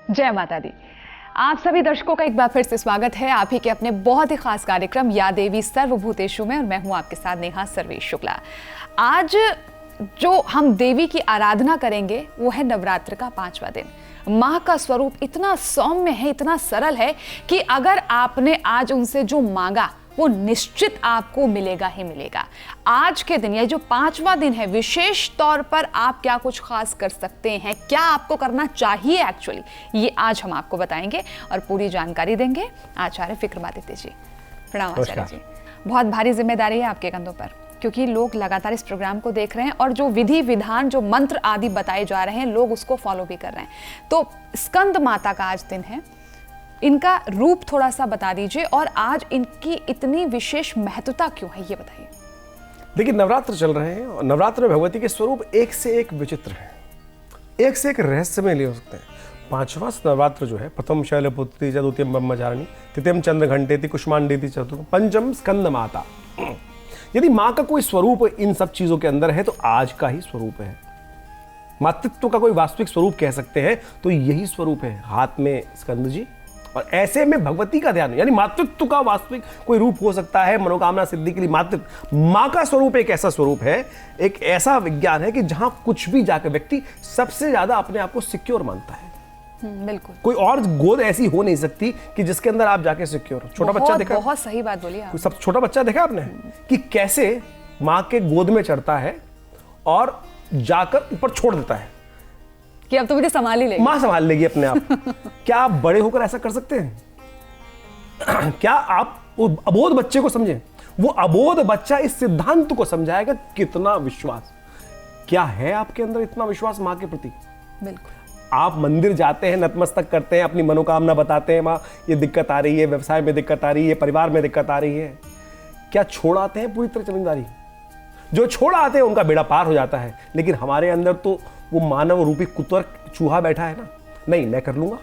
जय माता दी। आप सभी दर्शकों का एक बार फिर से स्वागत है आप ही के अपने बहुत ही खास कार्यक्रम या देवी सर्वभूतेषु में, और मैं हूं आपके साथ नेहा सर्वेश शुक्ला। आज जो हम देवी की आराधना करेंगे वो है नवरात्र का 5वां दिन। माँ का स्वरूप इतना सौम्य है, इतना सरल है कि अगर आपने आज उनसे जो मांगा वो निश्चित आपको मिलेगा ही मिलेगा। आज के दिन, ये जो 5वां दिन है, विशेष तौर पर आप क्या कुछ खास कर सकते हैं, क्या आपको करना चाहिए एक्चुअली, ये आज हम आपको बताएंगे और पूरी जानकारी देंगे आचार्य विक्रमादित्य जी। प्रणाम आचार्य जी। बहुत भारी जिम्मेदारी है आपके कंधों पर, क्योंकि लोग लगातार इस प्रोग्राम को देख रहे हैं और जो विधि विधान, जो मंत्र आदि बताए जा रहे हैं, लोग उसको फॉलो भी कर रहे हैं। तो स्कंद माता का आज दिन है, इनका रूप थोड़ा सा बता दीजिए और आज इनकी इतनी विशेष महत्वता क्यों है, ये बताइए। देखिए, नवरात्र चल रहे हैं और नवरात्र में भगवती के स्वरूप एक से एक विचित्र हैं, एक से एक रहस्यमय ले हो सकते हैं। 5वां नवरात्र जो है, प्रथम शैलपुत्री, द्वितीयम ब्रह्मचारिणी, तृतीयम चंद्रघंटेति, कुष्मांडेति, चतुर्थम, पंचम स्कंद माता। यदि माँ का कोई स्वरूप इन सब चीजों के अंदर है तो आज का ही स्वरूप है। मातृत्व का कोई वास्तविक स्वरूप कह सकते हैं तो यही स्वरूप है, हाथ में स्कंद जी। और ऐसे में भगवती का ध्यान, यानी मातृत्व का वास्तविक कोई रूप हो सकता है मनोकामना सिद्धि के लिए। मातृत्व, माँ का स्वरूप एक ऐसा स्वरूप है, एक ऐसा विज्ञान है कि जहां कुछ भी जाकर व्यक्ति सबसे ज्यादा अपने आप को सिक्योर मानता है। बिल्कुल। कोई और गोद ऐसी हो नहीं सकती कि जिसके अंदर आप जाके सिक्योर हो। छोटा बच्चा देखा, बहुत सही बात बोली आप। सब छोटा बच्चा देखा आपने कि कैसे माँ के गोद में चढ़ता है और जाकर ऊपर छोड़ देता है कि अब तो मुझे संभाल ही लेगी, माँ संभाल लेगी अपने आप। क्या आप बड़े होकर ऐसा कर सकते हैं? क्या आप वो अबोध बच्चे को समझें? वो अबोध बच्चा इस सिद्धांत को समझाएगा। कितना विश्वास, क्या है आपके अंदर इतना विश्वास माँ के प्रति? बिल्कुल। आप मंदिर जाते हैं, नतमस्तक करते हैं, अपनी मनोकामना बताते हैं, माँ ये दिक्कत आ रही है, व्यवसाय में दिक्कत आ रही है, परिवार में दिक्कत आ रही है। क्या छोड़ आते हैं पूरी तरह जिम्मेदारी? जो छोड़ आते हैं उनका बेड़ा पार हो जाता है, लेकिन हमारे अंदर तो वो मानव रूपी कुतर्क चूहा बैठा है ना, नहीं मैं कर लूंगा,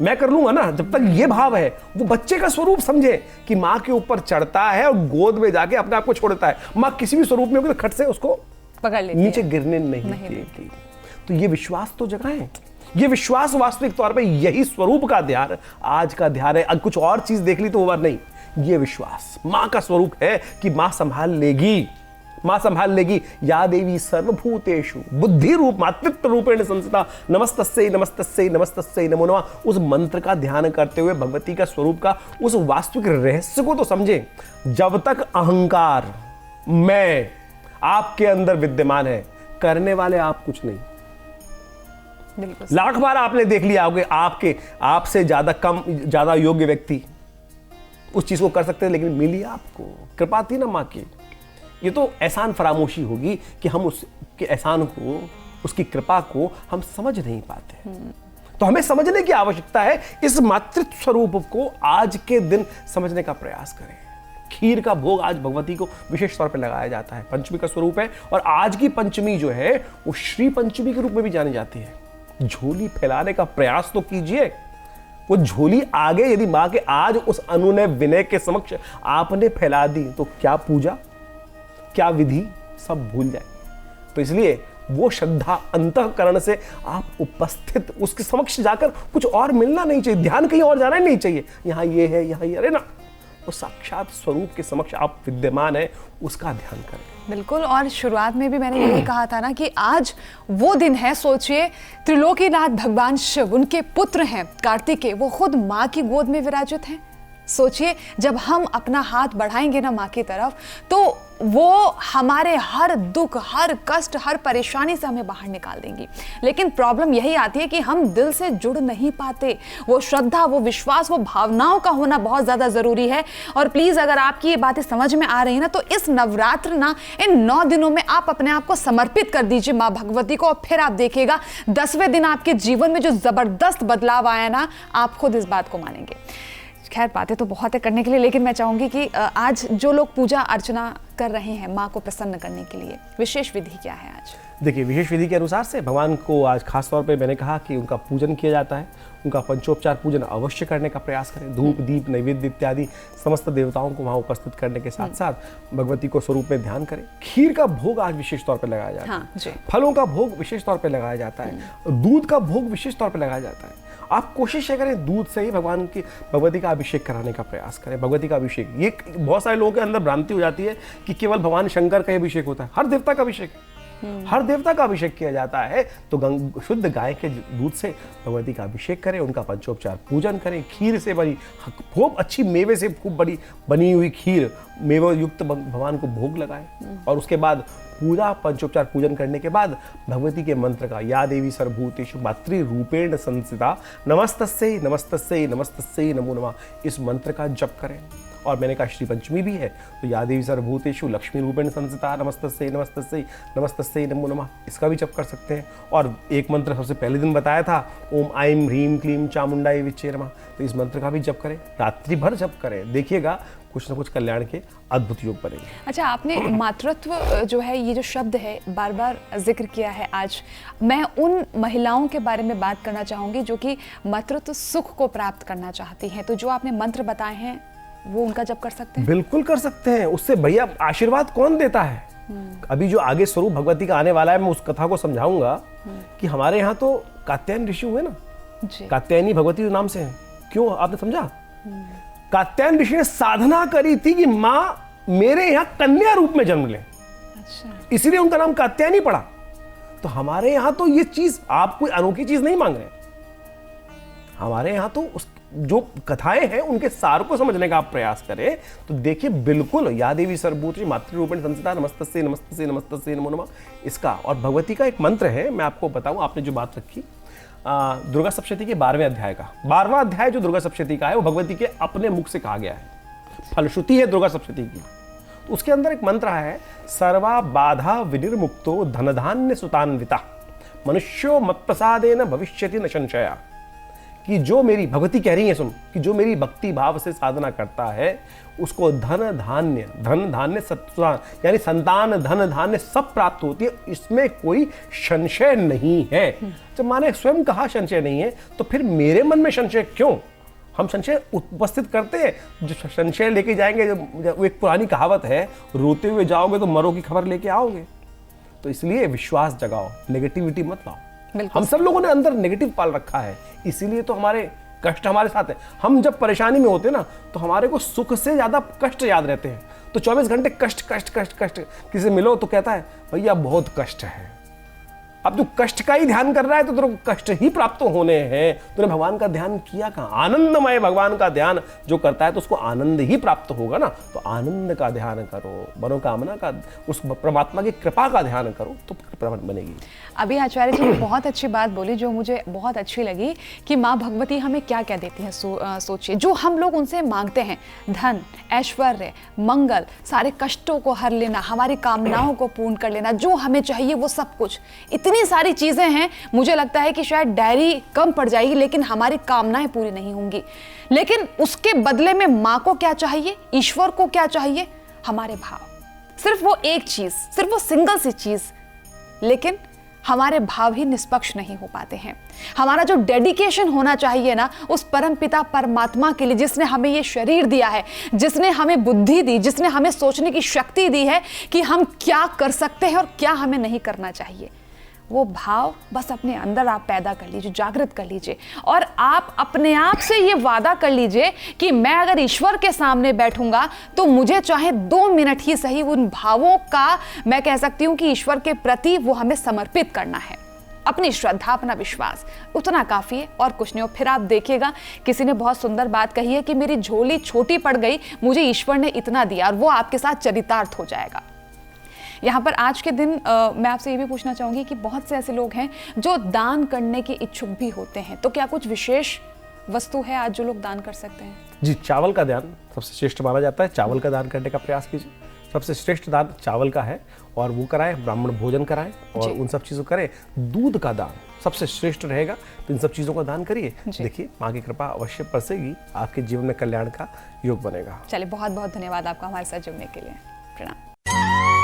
मैं कर लूंगा ना। जब तक ये भाव है, वो बच्चे का स्वरूप समझे कि माँ के ऊपर चढ़ता है और गोद में जाके अपने आप को छोड़ देता है। माँ किसी भी स्वरूप में होगी तो खट से उसको पकड़ लेती नीचे है, गिरने नहीं देती। तो ये विश्वास तो जगाएं। ये विश्वास वास्तविक तौर पे यही स्वरूप का ध्यान आज का ध्यान है। अब कुछ और चीज देख ली तो वो बात नहीं, ये विश्वास माँ का स्वरूप है कि माँ संभाल लेगी, माँ संभाल लेगी। या देवी सर्वभूतेषु बुद्धि रूप मातृत्व रूपेण संस्थिता नमस्तस्यै नमस्तस्यै नमस्तस्यै नमो नमः। उस मंत्र का ध्यान करते हुए भगवती का स्वरूप का उस वास्तविक रहस्य को तो समझें। जब तक अहंकार मैं आपके अंदर विद्यमान है, करने वाले आप कुछ नहीं। लाख बार आपने देख लिया होगा, आपसे ज्यादा कम, ज्यादा योग्य व्यक्ति उस चीज को कर सकते हैं, लेकिन मिली आपको कृपा थी ना माँ की। ये तो एहसान फरामोशी होगी कि हम उसके एहसान को, उसकी कृपा को हम समझ नहीं पाते। तो हमें समझने की आवश्यकता है। इस मातृत्व स्वरूप को आज के दिन समझने का प्रयास करें। खीर का भोग आज भगवती को विशेष तौर पर लगाया जाता है, पंचमी का स्वरूप है। और आज की पंचमी जो है वो श्री पंचमी के रूप में भी जानी जाती है। झोली फैलाने का प्रयास तो कीजिए। वो झोली आगे यदि माँ के आज उस अनुनय विनय के समक्ष आपने फैला दी तो क्या पूजा, क्या विधि, सब भूल जाए। तो इसलिए वो श्रद्धा अंतःकरण से आप उपस्थित उसके समक्ष जाकर कुछ और मिलना नहीं चाहिए, ध्यान कहीं और जाना नहीं चाहिए। यहाँ ये है, यहाँ ये, अरे ना, वो साक्षात स्वरूप के समक्ष आप विद्यमान है, उसका ध्यान करें। बिल्कुल। और शुरुआत में भी मैंने यही कहा था ना कि आज वो दिन है। सोचिए, त्रिलोकीनाथ भगवान शिव, उनके पुत्र हैं कार्तिकेय, वो खुद माँ की गोद में विराजित हैं। सोचिए, जब हम अपना हाथ बढ़ाएंगे ना माँ की तरफ, तो वो हमारे हर दुख, हर कष्ट, हर परेशानी से हमें बाहर निकाल देंगी। लेकिन प्रॉब्लम यही आती है कि हम दिल से जुड़ नहीं पाते। वो श्रद्धा, वो विश्वास, वो भावनाओं का होना बहुत ज़्यादा ज़रूरी है। और प्लीज़, अगर आपकी ये बातें समझ में आ रही है ना, तो इस नवरात्र ना, इन 9 दिनों में आप अपने आप को समर्पित कर दीजिए माँ भगवती को। और फिर आप देखिएगा 10वें दिन आपके जीवन में जो ज़बरदस्त बदलाव आया ना, आप खुद इस बात को मानेंगे। खैर, बातें तो बहुत है करने के लिए, लेकिन मैं चाहूंगी कि आज जो लोग पूजा अर्चना कर रहे हैं माँ को प्रसन्न करने के लिए, विशेष विधि क्या है आज? देखिए, विशेष विधि के अनुसार से भगवान को आज खास तौर पे मैंने कहा कि उनका पूजन किया जाता है। उनका पंचोपचार पूजन अवश्य करने का प्रयास करें। धूप, दीप, नैवेद्य इत्यादि समस्त देवताओं को वहाँ उपस्थित करने के साथ साथ भगवती को स्वरूप में ध्यान करें। खीर का भोग आज विशेष तौर पर लगाया जाता है। फलों का भोग विशेष तौर पर लगाया जाता है। दूध का भोग विशेष तौर पर लगाया जाता है। आप कोशिश करें दूध से ही भगवती का अभिषेक कराने का प्रयास करें। भगवती का अभिषेक, ये बहुत सारे लोगों के अंदर भ्रांति हो जाती है कि केवल भगवान शंकर का अभिषेक होता है। हर देवता का अभिषेक, हर देवता का अभिषेक किया जाता है। तो शुद्ध गाय के दूध से भगवती का अभिषेक करें, उनका पंचोपचार पूजन करें। खीर से बनी, खूब अच्छी मेवे से खूब बड़ी बनी हुई खीर, मेवे युक्त भगवान को भोग लगाएं। और उसके बाद पूरा पंचोपचार पूजन करने के बाद भगवती के मंत्र का या देवी सर्वभूतेषु मातृरूपेण संस्थिता नमस्तस्यै नमस्तस्यै नमस्तस्यै नमो नमः, इस मंत्र का जप करें। और मैंने कहा श्री पंचमी भी है, तो या देवी सर्वभूतेषु लक्ष्मी रूपेण संस्थिता नमस्तस्यै नमस्तस्यै नमस्तस्यै नमो नमः, इसका भी जप कर सकते हैं। और एक मंत्र सबसे पहले दिन बताया था, ओम ऐं ह्रीं क्लीं चामुंडाय विच्चे नमः, तो इस मंत्र का भी जप करें, रात्रि भर जप करें। देखिएगा कुछ ना कुछ कल्याण के अद्भुत योग बनेंगे। अच्छा, आपने मातृत्व जो है, ये जो शब्द है बार बार जिक्र किया है। आज मैं उन महिलाओं के बारे में बात करना चाहूँगी जो कि मातृत्व सुख को प्राप्त करना चाहती हैं। तो जो आपने मंत्र बताए हैं वो उनका जप कर सकते हैं? बिल्कुल कर सकते हैं। उससे भैया आशीर्वाद कौन देता है? अभी जो आगे स्वरूप भगवती का आने वाला है, मैं उस कथा को समझाऊंगा कि हमारे यहाँ तो कात्यायन ऋषि हुए ना, कात्यायनी भगवती नाम से है। क्यों, आपने समझा? कात्यायन ऋषि ने साधना करी थी कि माँ मेरे यहाँ कन्या रूप में जन्म ले, इसलिए उनका नाम कात्यायनी पड़ा। तो हमारे यहाँ तो ये चीज, आप कोई अनोखी चीज नहीं मांग रहे। हमारे यहाँ तो उस जो कथाएं हैं उनके सार को समझने का आप प्रयास करें तो देखिए, बिल्कुल या देवी सर्वभूतेषु मातृरूपेण संस्थिता नमस्तस्यै नमस्तस्यै नमस्तस्यै नमो नमः, इसका। और भगवती का एक मंत्र है, मैं आपको बताऊं, आपने जो बात रखी दुर्गा सप्तशती के 12वें अध्याय का, 12वां अध्याय जो दुर्गा सप्तशती का है वो भगवती के अपने मुख से कहा गया है। फलश्रुति है दुर्गा सप्तशती की। तो उसके अंदर एक मंत्र है, सर्वा बाधा विनिर्मुक्तो धनधान्य सुतान्विता मनुष्यो मत्प्रसादेन भविष्यति न संशया, कि जो मेरी, भगवती कह रही है सुन, कि जो मेरी भक्ति भाव से साधना करता है उसको धन धान्य यानी संतान, धन धान्य सब प्राप्त होती है, इसमें कोई संशय नहीं है। जब माने स्वयं कहा संशय नहीं है, तो फिर मेरे मन में संशय क्यों? हम संशय उपस्थित करते हैं, जो संशय लेके जाएंगे, वो एक पुरानी कहावत है, रोते हुए जाओगे तो मरो की खबर लेके आओगे। तो इसलिए विश्वास जगाओ, नेगेटिविटी मत लाओ। हम सब लोगों ने अंदर नेगेटिव पाल रखा है, इसीलिए तो हमारे कष्ट हमारे साथ है। हम जब परेशानी में होते ना, तो हमारे को सुख से ज्यादा कष्ट याद रहते हैं। तो 24 घंटे कष्ट कष्ट कष्ट कष्ट, किसी से मिलो तो कहता है भैया बहुत कष्ट है। अब तू कष्ट का ही ध्यान कर रहा है तो तेरे को कष्ट ही प्राप्त होने हैं। तूने भगवान का ध्यान किया कहाँ? आनंदमय भगवान का ध्यान जो करता है तो उसको आनंद ही प्राप्त होगा ना। तो आनंद का ध्यान करो, मनोकामना का, उस परमात्मा की कृपा का ध्यान करो तो कृपा बनेगी। अभी आचार्य जी ने बहुत अच्छी बात बोली जो मुझे बहुत अच्छी लगी कि माँ भगवती हमें क्या क्या देती हैं। सोचिए, जो हम लोग उनसे मांगते हैं, धन, ऐश्वर्य, मंगल, सारे कष्टों को हर लेना, हमारी कामनाओं को पूर्ण कर लेना, जो हमें चाहिए वो सब कुछ, इतनी सारी चीजें हैं। मुझे लगता है कि शायद डायरी कम पड़ जाएगी लेकिन हमारी कामनाएं पूरी नहीं होंगी। लेकिन उसके बदले में माँ को क्या चाहिए, ईश्वर को क्या चाहिए? हमारे भाव, सिर्फ वो एक चीज, सिर्फ वो सिंगल सी चीज। लेकिन हमारे भाव ही निष्पक्ष नहीं हो पाते हैं। हमारा जो डेडिकेशन होना चाहिए ना उस परमपिता परमात्मा के लिए, जिसने हमें ये शरीर दिया है, जिसने हमें बुद्धि दी, जिसने हमें सोचने की शक्ति दी है कि हम क्या कर सकते हैं और क्या हमें नहीं करना चाहिए, वो भाव बस अपने अंदर आप पैदा कर लीजिए, जागृत कर लीजिए। और आप अपने आप से ये वादा कर लीजिए कि मैं अगर ईश्वर के सामने बैठूंगा तो मुझे चाहे 2 मिनट ही सही उन भावों का, मैं कह सकती हूं कि ईश्वर के प्रति वो हमें समर्पित करना है। अपनी श्रद्धा, अपना विश्वास, उतना काफी है और कुछ नहीं हो। फिर आप देखिएगा, किसी ने बहुत सुंदर बात कही है कि मेरी झोली छोटी पड़ गई, मुझे ईश्वर ने इतना दिया, और वो आपके साथ चरितार्थ हो जाएगा। यहाँ पर आज के दिन मैं आपसे ये भी पूछना चाहूँगी कि बहुत से ऐसे लोग हैं जो दान करने के इच्छुक भी होते हैं, तो क्या कुछ विशेष वस्तु है आज जो लोग दान कर सकते हैं? जी, चावल का दान सबसे श्रेष्ठ माना जाता है। चावल का दान करने का प्रयास कीजिए। सबसे श्रेष्ठ दान चावल का है, और वो कराएं, ब्राह्मण भोजन कराएं और उन सब चीज़ों करें। दूध का दान सबसे श्रेष्ठ रहेगा, तो इन सब चीज़ों का दान करिए। देखिए, माँ की कृपा अवश्य बरसेगी, आपके जीवन में कल्याण का योग बनेगा। चलिए, बहुत बहुत धन्यवाद आपका हमारे साथ जुड़ने के लिए। प्रणाम।